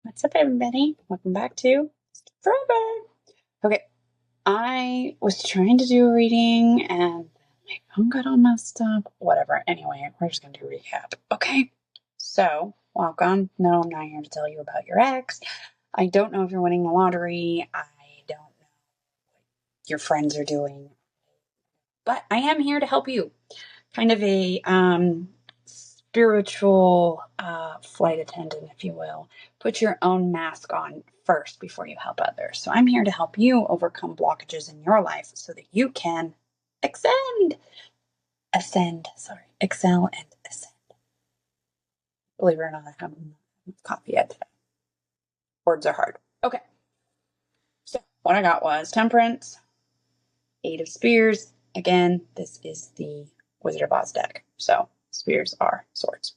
What's up, everybody? Welcome back to Forever. Okay, I was trying to do a reading and my phone got all messed up. Whatever. Anyway, we're just going to do a recap. Okay, so welcome. No, I'm not here to tell you about your ex. I don't know if you're winning the lottery. I don't know what your friends are doing, but I am here to help you. Kind of a spiritual flight attendant, if you will. Put your own mask on first before you help others. So I'm here to help you overcome blockages in your life so that you can excel and ascend. Believe it or not, I haven't coffee yet today. Words are hard. Okay. So what I got was Temperance, Eight of Spears. Again, this is the Wizard of Oz deck. So spears are swords.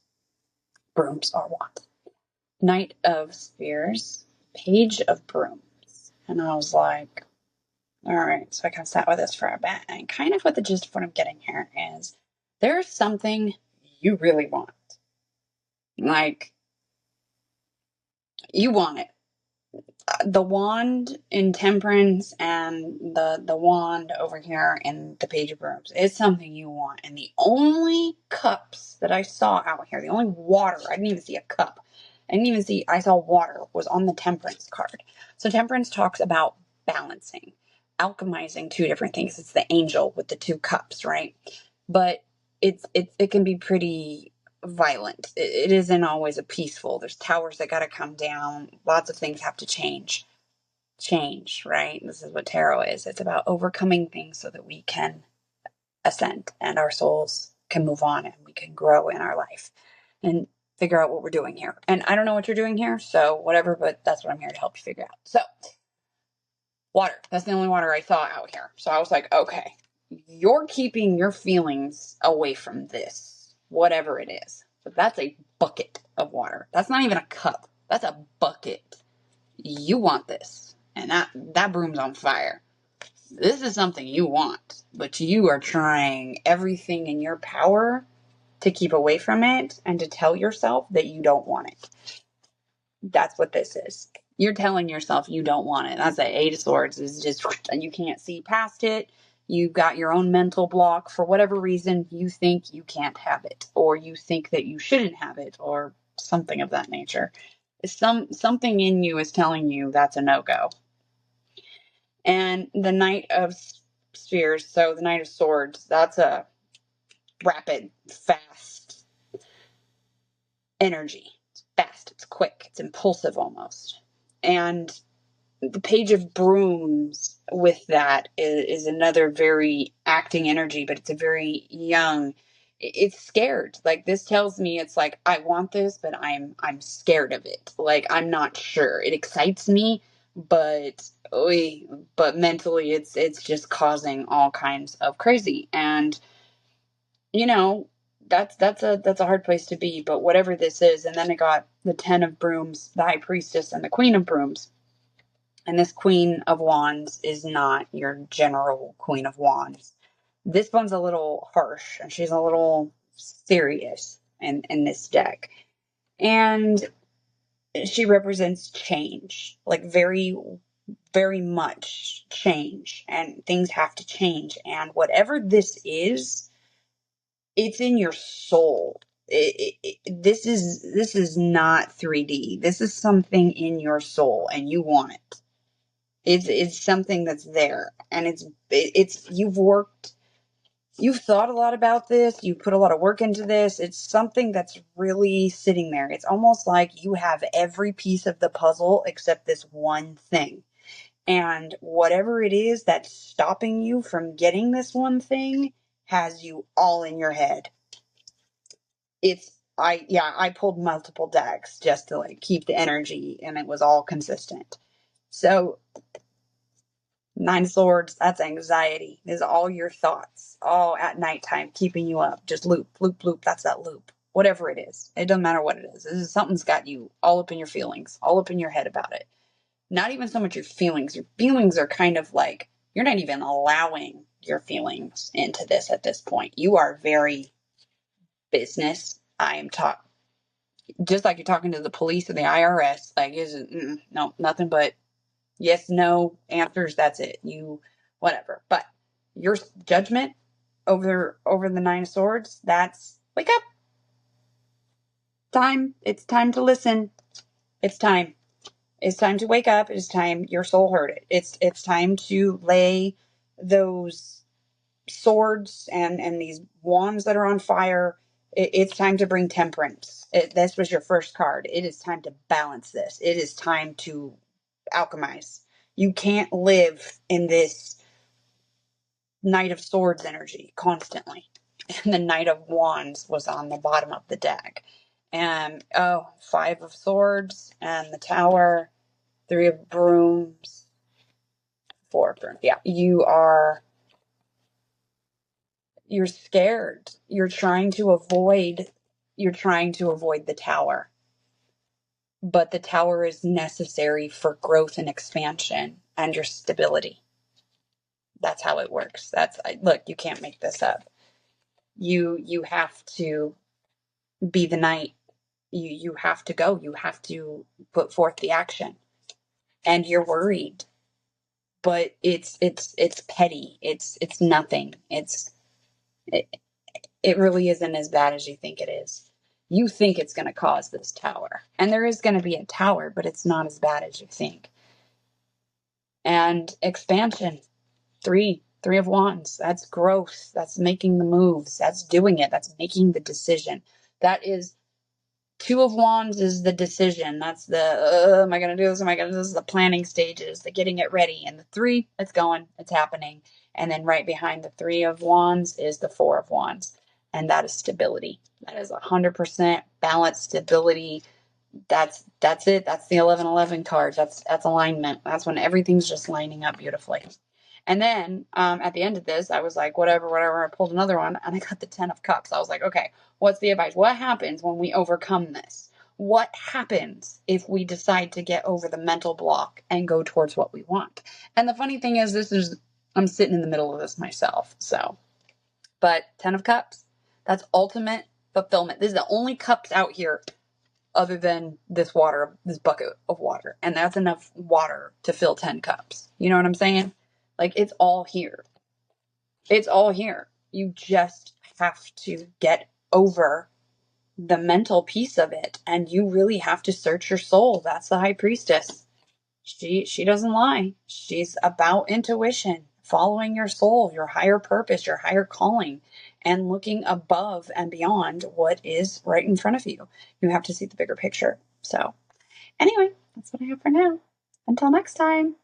Brooms are wands. Knight of Spears, Page of Brooms. And I was like, all right. So I kind of sat with this for a bit. And kind of what the gist of what I'm getting here is there's something you really want. Like, you want it. The wand in Temperance and the wand over here in the Page of Brooms is something you want. And the only cups that I saw out here, the only water, I didn't even see a cup. I saw water was on the Temperance card. So Temperance talks about balancing, alchemizing two different things. It's the angel with the two cups, right? But it can be pretty violent. It isn't always a peaceful. There's towers that got to come down. Lots of things have to change, right? This is what tarot is. It's about overcoming things so that we can ascend and our souls can move on and we can grow in our life and figure out what we're doing here. And I don't know what you're doing here, so whatever, but that's what I'm here to help you figure out. So water, that's the only water I saw out here. So I was like, okay, you're keeping your feelings away from this, whatever it is. So that's a bucket of water. That's not even a cup. That's a bucket. You want this. And that broom's on fire. This is something you want, but you are trying everything in your power to keep away from it and to tell yourself that you don't want it. That's what this is. You're telling yourself you don't want it. That's the Eight of Swords. Is just, you can't see past it. You've got your own mental block. For whatever reason, you think you can't have it, or you think that you shouldn't have it, or something of that nature. Something in you is telling you that's a no-go. And the Knight of Spears, so the Knight of Swords, that's a rapid, fast energy. It's fast, it's quick, it's impulsive almost. And the Page of Brooms with that is another very acting energy, but it's a very young. It's scared. Like, this tells me it's like, I want this, but I'm scared of it. Like, I'm not sure. It excites me, but mentally it's just causing all kinds of crazy. And you know, that's a hard place to be, but whatever this is. And then I got the 10 of Brooms, the High Priestess, and the Queen of Brooms. And this Queen of Wands is not your general Queen of Wands. This one's a little harsh, and she's a little serious in this deck. And she represents change, like very, very much change. And things have to change. And whatever this is, it's in your soul. This is not 3D. This is something in your soul, and you want it. It's something that's there, and it's you've thought a lot about this, you put a lot of work into this. It's something that's really sitting there. It's almost like you have every piece of the puzzle except this one thing. And whatever it is that's stopping you from getting this one thing has you all in your head. I pulled multiple decks just to like keep the energy, and it was all consistent. So 9 of Swords, that's anxiety. This is all your thoughts, all at nighttime, keeping you up. Just loop, loop, loop. That's that loop. Whatever it is. It doesn't matter what it is. This is something's got you all up in your feelings, all up in your head about it. Not even so much your feelings. Your feelings are kind of like, you're not even allowing your feelings into this at this point. You are very business. I am taught Just like you're talking to the police or the IRS, like no, nothing but yes, no answers. That's it. You, whatever. But your judgment over the Nine of Swords. That's wake up time. It's time to listen. It's time. It's time to wake up. It's time. Your soul heard it. It's time to lay those swords and these wands that are on fire. It's time to bring temperance. This was your first card. It is time to balance this. It is time to alchemize. You can't live in this Knight of Swords energy constantly. And the Knight of Wands was on the bottom of the deck. And oh, Five of Swords and the Tower, Three of Brooms, Four of Brooms. Yeah, you're scared. You're trying to avoid the Tower. But the Tower is necessary for growth and expansion and your stability. That's how it works. Look, you can't make this up. You have to be the knight. You have to go. You have to put forth the action. And you're worried. But it's petty. It's nothing. It, it really isn't as bad as you think it is. You think it's going to cause this tower. And there is going to be a tower, but it's not as bad as you think. And expansion. Three of Wands. That's growth. That's making the moves. That's doing it. That's making the decision. That is Two of Wands is the decision. That's the, am I going to do this? Am I going to do this? The planning stages, the getting it ready. And the three, it's going, it's happening. And then right behind the Three of Wands is the Four of Wands. And that is stability. That is 100% balanced stability. That's it. That's the 1111 cards. That's alignment. That's when everything's just lining up beautifully. And then at the end of this, I was like, whatever. I pulled another one, and I got the Ten of Cups. I was like, okay, what's the advice? What happens when we overcome this? What happens if we decide to get over the mental block and go towards what we want? And the funny thing is, I'm sitting in the middle of this myself. So, but Ten of Cups, that's ultimate fulfillment. This is the only cups out here other than this bucket of water. And that's enough water to fill 10 cups. You know what I'm saying? Like, it's all here. It's all here. You just have to get over the mental piece of it. And you really have to search your soul. That's the High Priestess. She doesn't lie. She's about intuition, following your soul, your higher purpose, your higher calling, and looking above and beyond what is right in front of you. You have to see the bigger picture. So, anyway, that's what I have for now. Until next time.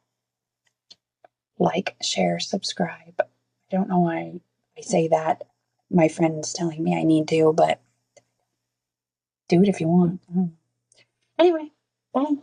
Like, share, subscribe. I don't know why I say that. My friend's telling me I need to, but do it if you want. Anyway, bye.